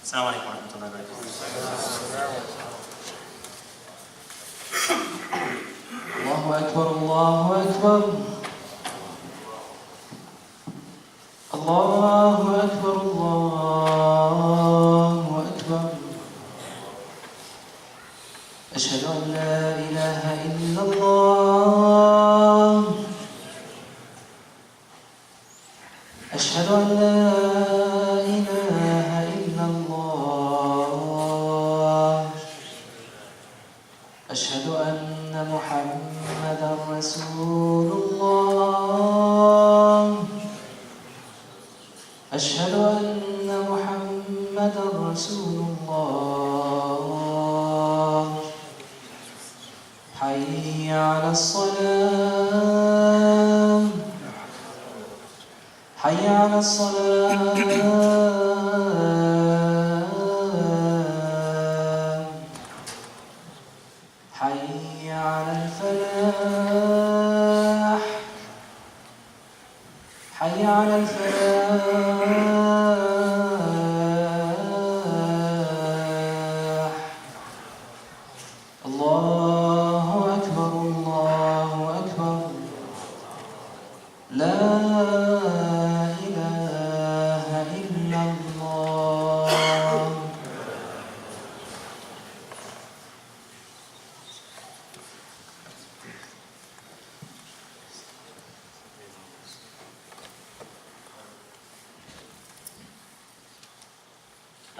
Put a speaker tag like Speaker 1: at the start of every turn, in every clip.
Speaker 1: السلام عليكم ورحمة الله وبركاته.
Speaker 2: الله أكبر الله أكبر الله أكبر الله أكبر أشهد أن لا إله إلا الله أشهد أن لا إله إلا الله أشهد أن محمدًا رسول الله أشهد أن محمدًا رسول الله حي على الصلاة حي على الصلاة حي على الفلاح حي على الفلاح الله أكبر الله أكبر لا إله إلا الله.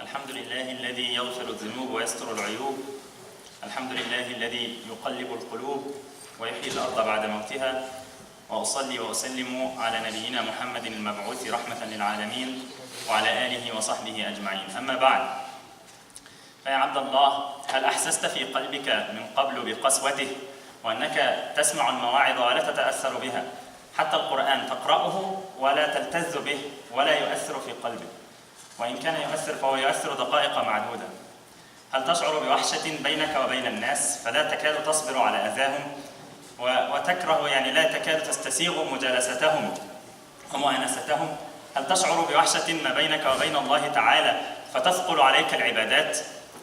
Speaker 1: الحمد لله الذي يغفر الذنوب ويستر العيوب. الحمد لله الذي يقلب القلوب ويحيي الأرض بعد موتها. وأصلي وأسلم على نبينا محمد المبعوث رحمة للعالمين وعلى آله وصحبه أجمعين. أما بعد، فيا عبد الله، هل أحسست في قلبك من قبل بقسوته وأنك تسمع المواعظ ولا تتأثر بها؟ حتى القرآن تقرأه ولا تلتذ به ولا يؤثر في قلبك، وإن كان يؤثر فهو يؤثر دقائق معدودة. هل تشعر بوحشة بينك وبين الناس فلا تكاد تصبر على أذاهم وتكره، يعني لا تكاد تستسيغ مجالستهم ومؤانستهم؟ هل تشعر بوحشة ما بينك وبين الله تعالى فتثقل عليك العبادات،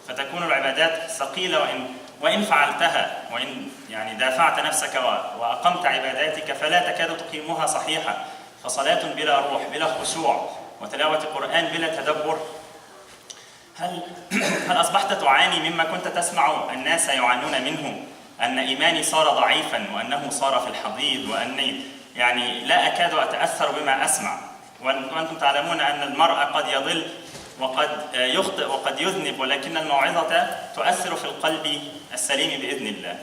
Speaker 1: فتكون العبادات ثقيلة وإن فعلتها، وإن يعني دافعت نفسك وأقمت عباداتك فلا تكاد تقيمها صحيحة، فصلاة بلا روح بلا خشوع وتلاوة قرآن بلا تدبر؟ هل أصبحت تعاني مما كنت تسمع الناس يعانون منه، أن إيماني صار ضعيفا وأنه صار في الحضيض وأني يعني لا أكاد أتأثر بما أسمع، وأنتم تعلمون أن المرء قد يضل وقد يخطئ وقد يذنب، ولكن الموعظة تؤثر في القلب السليم بإذن الله.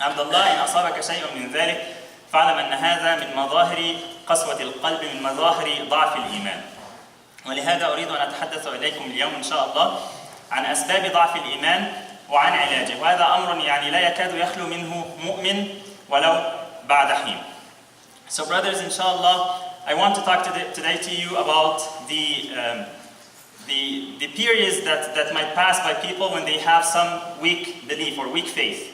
Speaker 1: عبد الله، إن أصابك شيء من ذلك فاعلم أن هذا من مظاهر قسوة القلب، من مظاهر ضعف الإيمان. ولهذا أريد أن أتحدث إليكم اليوم إن شاء الله عن أسباب ضعف الإيمان وعن علاجه، وهذا أمر يعني لا يكاد يخلو منه مؤمن ولو بعد حين. So brothers, inshallah, I want to talk today to you about the periods that might pass by people when they have some weak belief or weak faith.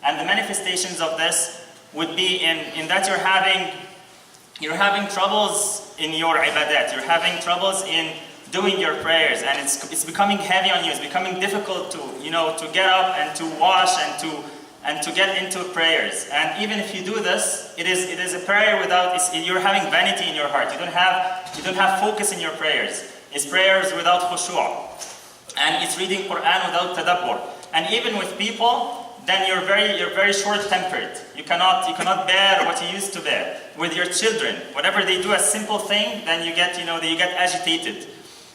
Speaker 1: And the manifestations of this would be in that you're having troubles in your ibadat, you're having troubles in doing your prayers, and it's becoming heavy on you, it's becoming difficult to get up and to wash and to get into prayers. And even if you do this, it is a prayer you're having vanity in your heart. You don't have focus in your prayers. It's prayers without khushu', and it's reading Quran without tadabbur. And even with people, then you're very short-tempered. You cannot bear what you used to bear. With your children, whatever they do a simple thing, then you get agitated.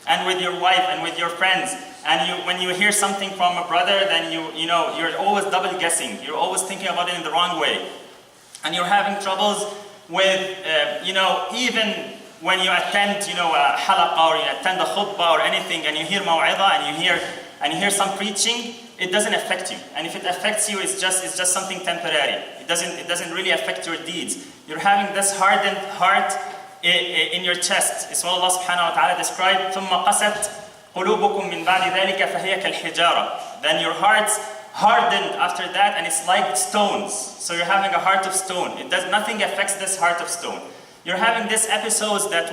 Speaker 1: And with your wife and with your friends, and when you hear something from a brother, then you're always double guessing. You're always thinking about it in the wrong way, and you're having troubles with even when you attend a halaqa or you attend a khutbah or anything, and you hear maw'idha and you hear some preaching, it doesn't affect you. And if it affects you, it's just something temporary. It doesn't really affect your deeds. You're having this hardened heart in your chest. It's what Allah subhanahu wa ta'ala described, ثُمَّ قَسَتْ قُلُوبُكُم مِّن بَعْدِ ذَلِكَ فَهِيَ كَالْحِجَارَةِ. Then your hearts hardened after that, and it's like stones. So you're having a heart of stone. Nothing affects this heart of stone. You're having these episodes that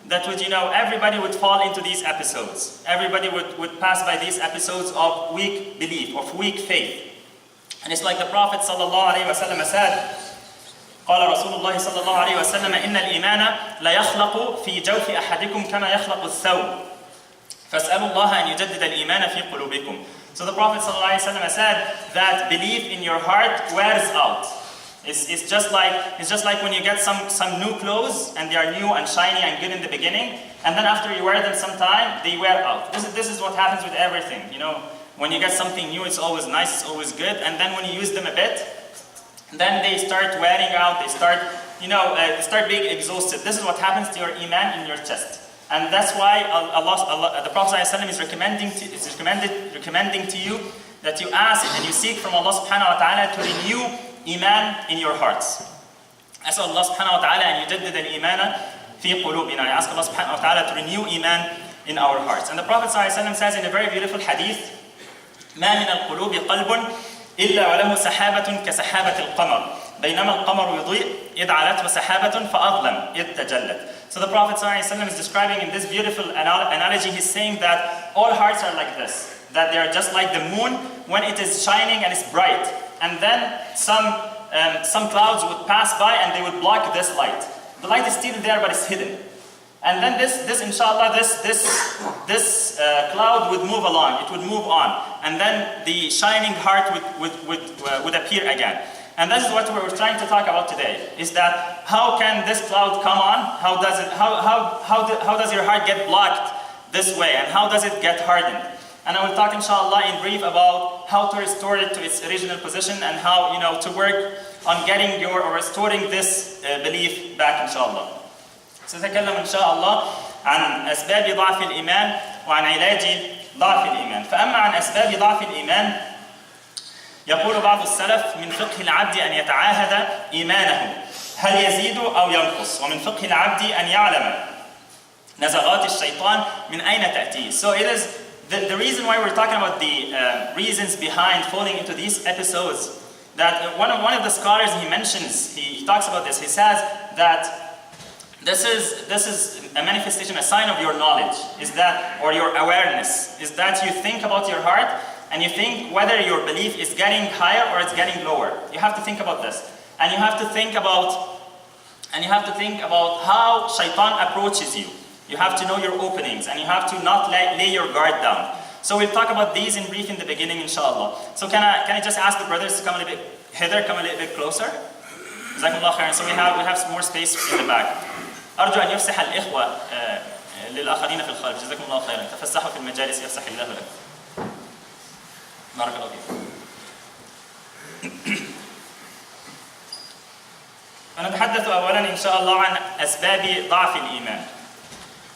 Speaker 1: that would, everybody would fall into these episodes. Everybody would pass by these episodes of weak belief, of weak faith. And it's like the Prophet ﷺ said, قال رسول الله صلى الله عليه وسلم إن الإيمان لا يخلق في جوف أحدكم كما يخلق الثوب فاسألوا الله أن يجدد الإيمان في قلوبكم. So the Prophet ﷺ said that belief in your heart wears out. It's just like when you get some new clothes and they are new and shiny and good in the beginning, and then after you wear them some time, they wear out. This is what happens with everything. When you get something new, it's always nice, it's always good, and then when you use them a bit, then they start wearing out, they start being exhausted. This is what happens to your iman in your chest. And that's why the Prophet ﷺ is recommending to you that you ask and you seek from Allah subhanahu wa ta'ala to renew iman in your hearts. أسأل الله سبحانه وتعالى أن يجدد الإيمان في قلوبنا. I ask Allah subhanahu wa ta'ala to renew iman in our hearts. And the Prophet ﷺ says in a very beautiful hadith, ما من القلوب قلب إلا وله سحابة كسحابة القمر بينما القمر يضيء إذ علته سحابة فأظلم إذ تجلت. So the Prophet ﷺ is describing in this beautiful analogy, he's saying that all hearts are like this, that they are just like the moon when it is shining and it's bright, and then some clouds would pass by and they would block this light. The light is still there but it's hidden. And then this inshallah, this cloud would move along, it would move on, and then the shining heart would appear again. And this is what we're trying to talk about today, is that how can this cloud come on? How does your heart get blocked this way, and how does it get hardened? And I will talk inshallah in brief about how to restore it to its original position, and how to work on getting or restoring this belief back inshallah. سأتكلم إن شاء الله عن أسباب ضعف الإيمان وعن علاج ضعف الإيمان. فأما عن أسباب ضعف الإيمان يقول بعض السلف من فقه العبد أن يتعاهد إيمانه هل يزيد أو ينقص ومن فقه العبد أن يعلم نزغات الشيطان من أين تأتي. So it is the reason why we're talking about the reasons behind falling into these episodes, that one of the scholars he talks about this. He says that this is a manifestation, a sign of your knowledge, or your awareness, is that you think about your heart and you think whether your belief is getting higher or it's getting lower. You have to think about this, and you have to think about how shaitan approaches you. You have to know your openings, and you have to not lay your guard down. So we'll talk about these in brief in the beginning, inshallah. So can I just ask the brothers to come a little bit closer? Jazakumullah khairan. So we have some more space in the back. أرجو أن يفسح الإخوة للآخرين في الخارج. جزاكم الله خيرا. تفسحوا في المجالس يفسح الله لكم. بارك الله فيكم. فنتحدث أولا إن شاء الله عن أسباب ضعف الإيمان.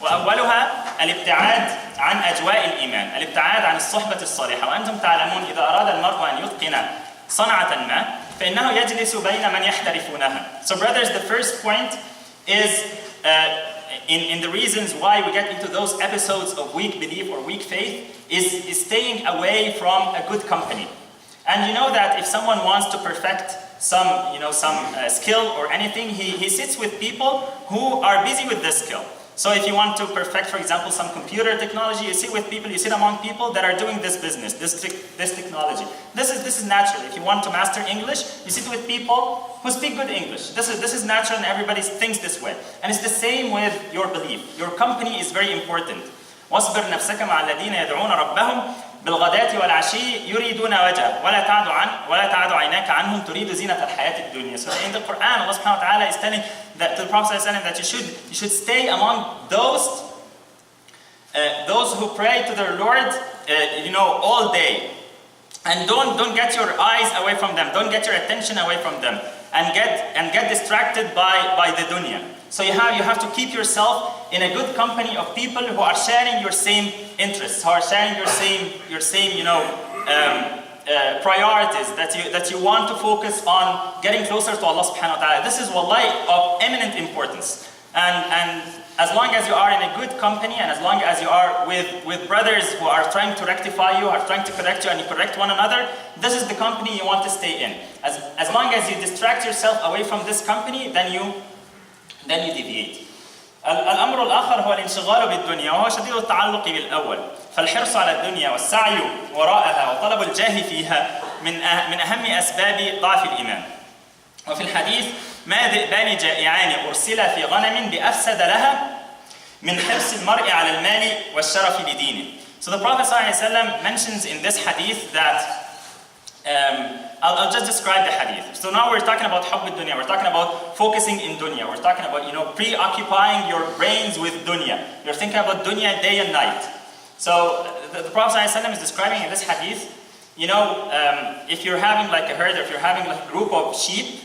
Speaker 1: وأولها الابتعاد عن أجواء الإيمان، الابتعاد عن الصحبة الصالحة. وأنتم تعلمون إذا أراد المرء أن يتقن صنعة ما فإنه يجلس بين من يحترفونها. So brothers, the first point is in the reasons why we get into those episodes of weak belief or weak faith is staying away from a good company. And you know that if someone wants to perfect some skill or anything, he sits with people who are busy with this skill. So if you want to perfect, for example, some computer technology, you sit among people that are doing this business, this technology. This is natural. If you want to master English, you sit with people who speak good English. This is natural, and everybody thinks this way. And it's the same with your belief. Your company is very important. واصبر نفسك مع الذين يدعون ربهم بالغداة والعشي يريدون وجهه ولا تعد عيناك عنهم تريد زينة الحياة الدنيا. So in the Quran, Allah subhanahu wa ta'ala is telling that to the Prophet that you should stay among those who pray to their Lord all day, and don't get your eyes away from them, don't get your attention away from them, and get distracted by the dunya. So you have to keep yourself in a good company of people who are sharing your same interests, who are sharing your same priorities, that you want to focus on getting closer to Allah subhanahu wa ta'ala. This is wallahi of eminent importance. And as long as you are in a good company, and as long as you are with brothers who are trying to rectify you, are trying to correct you, and you correct one another, this is the company you want to stay in. As long as you distract yourself away from this company, then you deviate. الأمر الآخر هو الانشغال بالدنيا وهو شديد التعلق بالأول. فالحرص على الدنيا والسعي وراءها وطلب الجاه فيها من أهم أسباب ضعف الإيمان. وفي الحديث ما ذئبان جائعان أرسلا في غنم بأفسد لها من حرص المرء على المال والشرف لدينه. So the Prophet ﷺ mentions in this hadith that I'll just describe the hadith. So now we're talking about hubb dunya. We're talking about focusing in dunya. We're talking about preoccupying your brains with dunya. You're thinking about dunya day and night. So the Prophet ﷺ is describing in this hadith, if you're having like a herd, or if you're having like a group of sheep,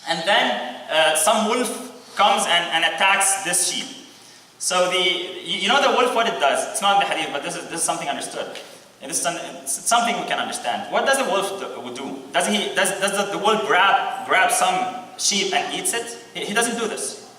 Speaker 1: and then some wolf comes and attacks this sheep. So the wolf, what it does, it's not in the hadith, but this is something understood. And this is something we can understand. What does the wolf do? Does the wolf grab some sheep and eats it? He doesn't do this,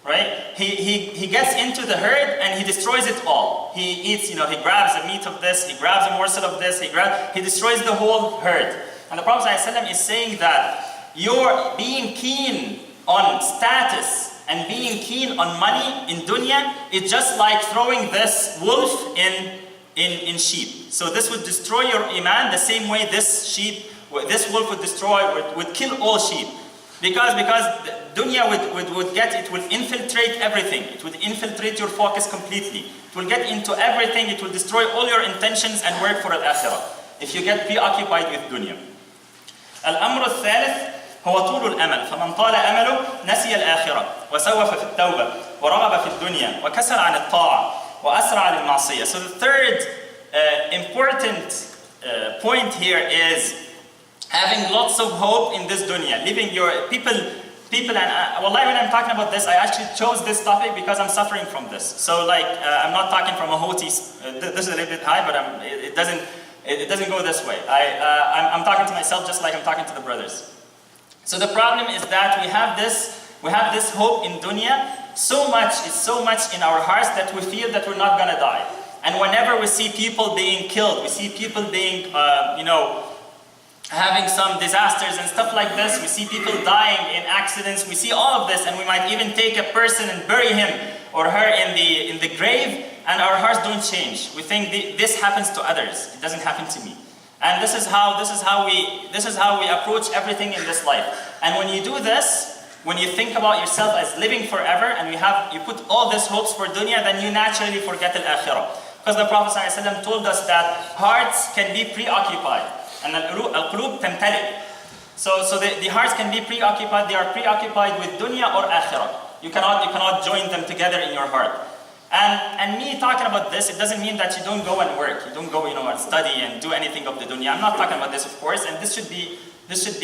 Speaker 1: right? He gets into the herd and he destroys it all. He eats, he grabs the meat of this, he grabs a morsel of this, he destroys the whole herd. And the Prophet ﷺ is saying that you're being keen on status and being keen on money in dunya is just like throwing this wolf in sheep. So this would destroy your iman the same way this wolf would kill all sheep. Because dunya would infiltrate everything. It would infiltrate your focus completely. It will get into everything. It will destroy all your intentions and work for al-akhirah if you get preoccupied with dunya. الأمر الثالث هو طول الأمل. فمن طال أمله نسي الآخرة وسوف في التوبة ورغب في الدنيا وكسل عن الطاعة وأسرع للمعصية. So the third important point here is having lots of hope in this dunya, living your people and wallahi, when I'm talking about this, I actually chose this topic because I'm suffering from this. So I'm not talking from a hoti. This is a little bit high, but it doesn't go this way. I'm talking to myself just like I'm talking to the brothers. So the problem is that we have this hope in dunya. So much in our hearts that we feel that we're not gonna die. And whenever we see people being killed, we see people being, having some disasters and stuff like this, we see people dying in accidents, we see all of this, and we might even take a person and bury him or her in the grave, and our hearts don't change. We think this happens to others, it doesn't happen to me. And this is how we approach everything in this life. And when you do this, when you think about yourself as living forever, and you put all these hopes for dunya, then you naturally forget al-akhirah. Because the Prophet ﷺ told us that hearts can be preoccupied, and al-qulub tamtali. So the hearts can be preoccupied. They are preoccupied with dunya or akhirah. You cannot join them together in your heart. And me talking about this, it doesn't mean that you don't go and work, you don't go and study and do anything of the dunya. I'm not talking about this, of course, and this should be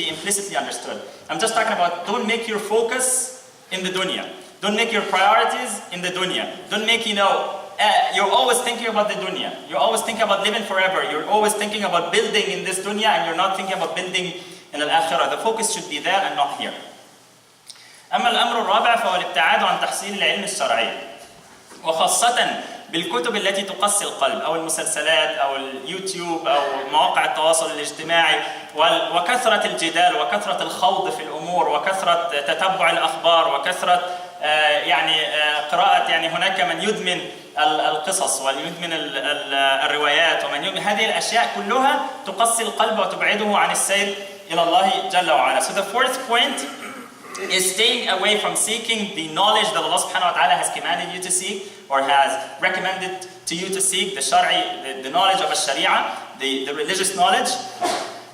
Speaker 1: implicitly understood. I'm just talking about don't make your focus in the dunya. Don't make your priorities in the dunya. Don't make, you're always thinking about the dunya. You're always thinking about living forever. You're always thinking about building in this dunya, and you're not thinking about building in al-akhirah. The focus should be there and not here. أما الأمر الرابع فهو الابتعاد عن تحصيل العلم الشرعي. وخاصة بالكتب التي تقسي القلب أو المسلسلات أو اليوتيوب أو مواقع التواصل الاجتماعي وكثرة الجدال وكثرة الخوض في الأمور وكثرة تتبع الأخبار وكثرة قراءة هناك من يدمن القصص ويدمن الروايات ومن يدمن هذه الأشياء كلها تقسي القلب وتبعده عن السير إلى الله جل وعلا. So the fourth point is staying away from seeking the knowledge that Allah subhanahu wa ta'ala has commanded you to seek or has recommended to you to seek, the knowledge of Sharia, the religious knowledge,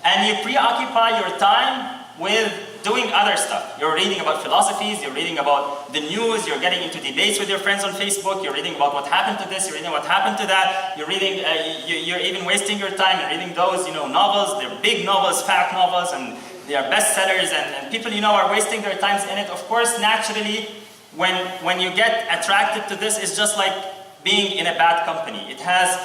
Speaker 1: and you preoccupy your time with doing other stuff. You're reading about philosophies, you're reading about the news, you're getting into debates with your friends on Facebook, you're reading about what happened to this, you're reading what happened to that, you're reading, you're even wasting your time in reading those, novels. They're big novels, fat novels, and they are bestsellers, and people, are wasting their times in it. Of course, naturally, when you get attracted to this, it's just like being in a bad company. It has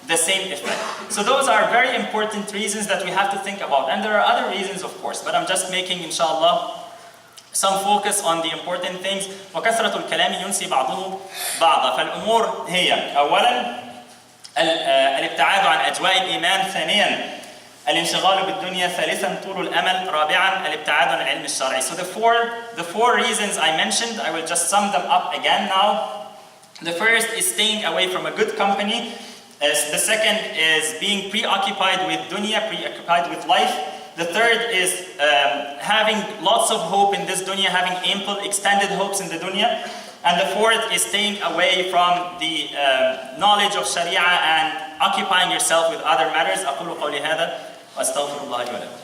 Speaker 1: the same effect. So those are very important reasons that we have to think about. And there are other reasons, of course, but I'm just making, inshallah, some focus on the important things. وكثرة الكلام ينسي بعضه بعضا. فالأمور هي أولا الابتعاد عن أجواء الإيمان. ثانيا الانشغال بالدنيا. ثالثا طول الأمل. رابعا الابتعاد عن العلم الشرعي. So the four reasons I mentioned, I will just sum them up again now. The first is staying away from a good company. The second is being preoccupied with dunya, preoccupied with life. The third is having lots of hope in this dunya, having ample extended hopes in the dunya. And the fourth is staying away from the knowledge of Sharia and occupying yourself with other matters. أقول قولي هذا وأستغفر الله لي ولكم.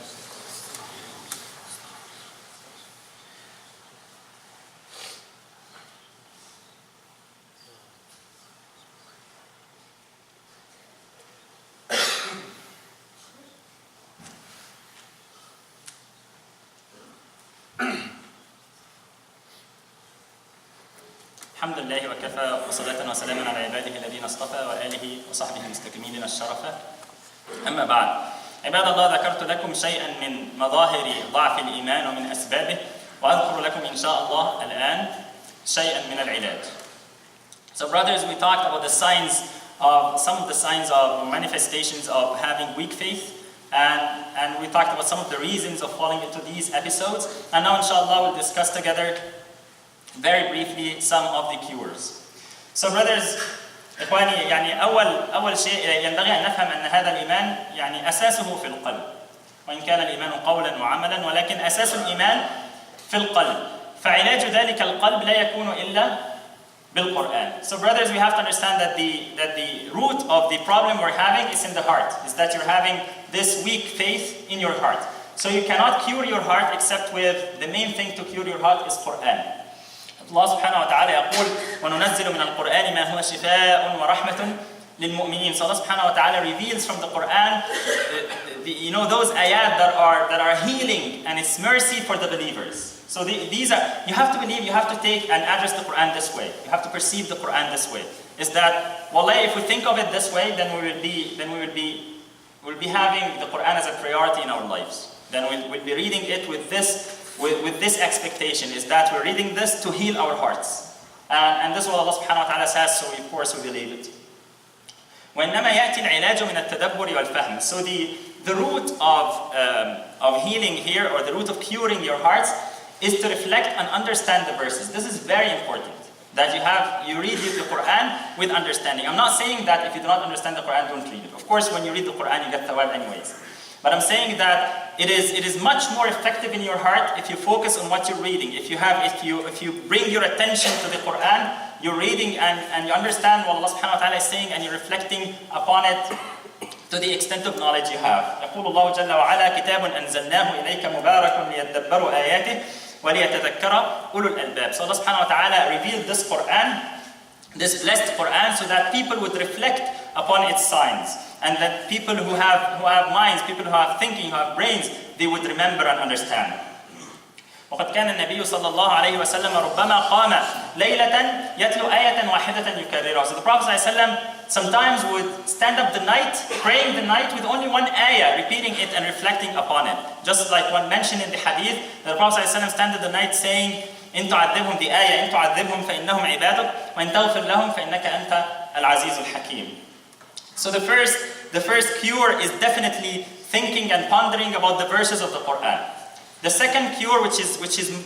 Speaker 1: الحمد لله وكفى وصلاة وسلاما على عباده الذين اصطفى وآله وصحبه المستكملين الشرف. أما بعد، عباد الله، ذكرت لكم شيئا من مظاهر ضعف الإيمان ومن أسبابه، وأذكر لكم إن شاء الله الآن شيئا من العلاج. So brothers, we talked about the signs of some of the signs of manifestations of having weak faith, and we talked about some of the reasons of falling into these episodes. And now inshallah we'll discuss together very briefly some of the cures. So brothers, إخواني، يعني أول شيء ينبغي أن نفهم أن هذا الإيمان يعني أساسه في القلب، وإن كان الإيمان قولا وعملا، ولكن أساس الإيمان في القلب. فعلاج ذلك القلب لا يكون إلا بالقرآن. So brothers, we have to understand that the root of the problem we're having is in the heart. Is that you're having this weak faith in your heart. So you cannot cure your heart except with the main thing to cure your heart is Quran. Allah subhanahu wa ta'ala يقول وَنُنَزِّلُ مِنَ الْقُرْآنِ مَا هُوَ شِفَاءٌ وَرَحْمَةٌ لِلْمُؤْمِنِينَ. So Allah subhanahu wa ta'ala reveals from the Quran, those ayat that are healing and it's mercy for the believers. So these are, you have to believe, you have to take and address the Quran this way. You have to perceive the Quran this way. Is that, wallahi, if we think of it this way, then we'll be having the Quran as a priority in our lives. Then we'll be reading it with this expectation, is that we're reading this to heal our hearts. And this is what Allah subhanahu wa ta'ala says, so of course we believe it. وإنما يأتي العلاج من التدبر والفهم. So the root of healing here, or the root of curing your hearts, is to reflect and understand the verses. This is very important, that you read the Quran with understanding. I'm not saying that if you do not understand the Quran, don't read it. Of course, when you read the Quran, you get thawab anyways. But I'm saying that it is much more effective in your heart if you focus on what you're reading. If you bring your attention to the Quran, you're reading and you understand what Allah subhanahu wa ta'ala is saying, and you're reflecting upon it to the extent of knowledge you have. يقول الله جل وعلا كتاب أنزلناه إليك مبارك ليدبروا آياته وليتذكر أولو الألباب. So Allah subhanahu wa ta'ala revealed this Quran, this blessed Quran, so that people would reflect upon its signs. And that people who have minds, people who have thinking, who have brains, they would remember and understand. وقد كان النبي صلى الله عليه وسلم ربما قام ليلة يتلو آية واحدة يكررها. So the Prophet ﷺ sometimes would stand up the night, praying the night with only one ayah, repeating it and reflecting upon it. Just like one mentioned in the hadith, the Prophet ﷺ stand the night saying, إن تعذبهم the ayah, إن تعذبهم فإنهم عبادك وإن تغفر لهم فإنك أنت العزيز الحكيم. So the first cure is definitely thinking and pondering about the verses of the Quran. The second cure, which is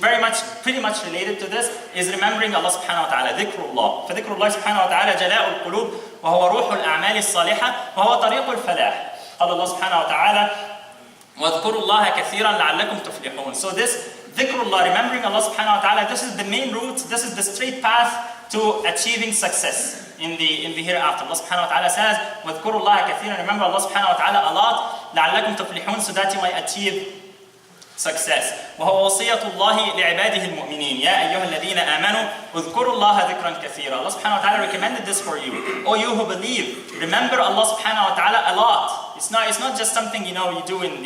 Speaker 1: pretty much related to this, is remembering Allah subhanahu wa ta'ala, dhikrullah. فذكر الله سبحانه وتعالى جلاء القلوب وهو روح الأعمال الصالحة وهو طريق الفلاح. قال الله سبحانه وتعالى واذكروا الله كثيرا لعلكم تفلحون. So this dhikrullah, remembering Allah subhanahu wa ta'ala, this is the main route, this is the straight path to achieving success in the hereafter. Allah subhanahu wa ta'ala says, وَاذْكُرُوا اللَّهَ كَثِيرًا, remember Allah subhanahu wa ta'ala a lot, لَعَلَّكُمْ تُفْلِحُونَ, so that you might achieve success. وَهُوَ وَصِيَّةُ اللَّهِ لِعِبَادِهِ الْمُؤْمِنِينَ يَا أَيُّهَا الَّذِينَ آمَنُوا اذْكُرُوا اللَّهَ ذِكْرًا كَثِيرًا. Allah subhanahu wa ta'ala recommended this for you. O you who believe, remember Allah subhanahu wa ta'ala a lot. It's not just something you do in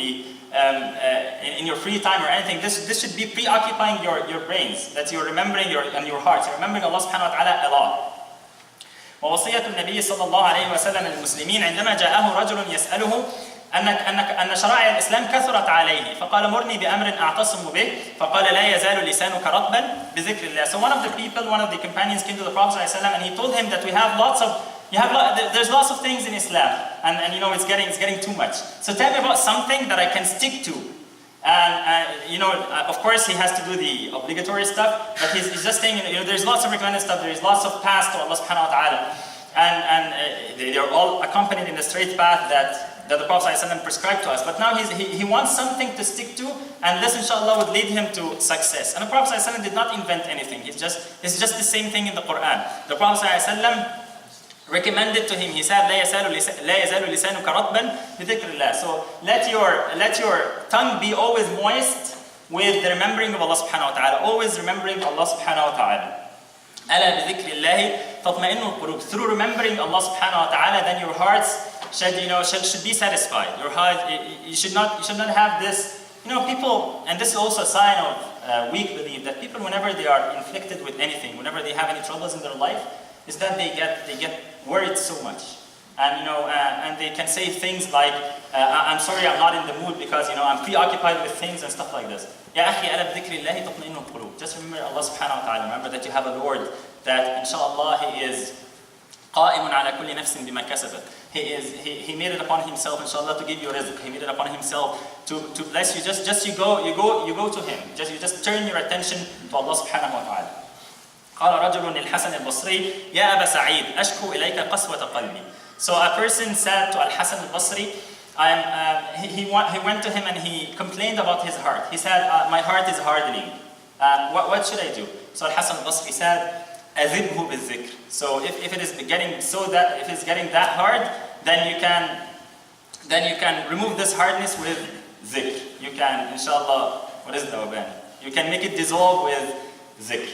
Speaker 1: your free time or anything. This should be preoccupying your brains, that you're remembering and your hearts. You're remembering Allah subhanahu wa ta'ala a lot. ووصية النبي صلى الله عليه وسلم للمسلمين عندما جاءه رجل يسأله أن شرائع الإسلام كثرت عليه فقال مرني بأمر أعتصم به فقال لا يزال لسانك رطبا بذكر الله. So one of the companions came to the Prophet ﷺ and he told him that we have lots of there's lots of things in Islam, and you know, it's getting too much. So tell me about something that I can stick to. And you know, of course, he has to do the obligatory stuff, but he's just saying, you know, there's lots of recommended stuff. There is lots of paths to Allah Subhanahu wa Taala, and they are all accompanied in the straight path that the Prophet ﷺ prescribed to us. But now he wants something to stick to, and this, inshallah, would lead him to success. And the Prophet ﷺ did not invent anything. It's just the same thing in the Quran. The Prophet ﷺ recommended to him. He said, لا يزال لسانك رطبا بذكر الله. So let your tongue be always moist with the remembering of Allah Subhanahu wa Taala. Always remembering Allah Subhanahu wa Taala. ألا بذكر الله تطمئن القلوب. Through remembering Allah Subhanahu wa Taala, then your hearts should be satisfied. Your heart, you should not have this. You know, people, and this is also a sign of weak belief, that people, whenever they are inflicted with anything, whenever they have any troubles in their life, is that they get worried so much, and you know, and they can say things like, "I'm sorry, I'm not in the mood because, you know, I'm preoccupied with things," and stuff like this. Ya akhi, ala bidhikri Allahi tatma'innu al-qulub. Just remember Allah Subhanahu wa Taala. Remember that you have a Lord that, inshallah, He is قائم على كل نفس بما كسبت. He made it upon Himself, inshallah, to give you rizq. He made it upon Himself to bless you. Just you go to Him. You just turn your attention to Allah Subhanahu wa Taala. قال رجل للحسن البصري يا أبا سعيد أشكو إليك قسوة قلبي. So a person said to Al-Hasan al-Basri, he went to him and he complained about his heart. He said, my heart is hardening. What should I do? So Al-Hasan al-Basri said, أذبه بالذكر. So if it is getting that hard, then you can remove this hardness with dhikr. You can, inshallah, what is it, Aban? You can make it dissolve with dhikr.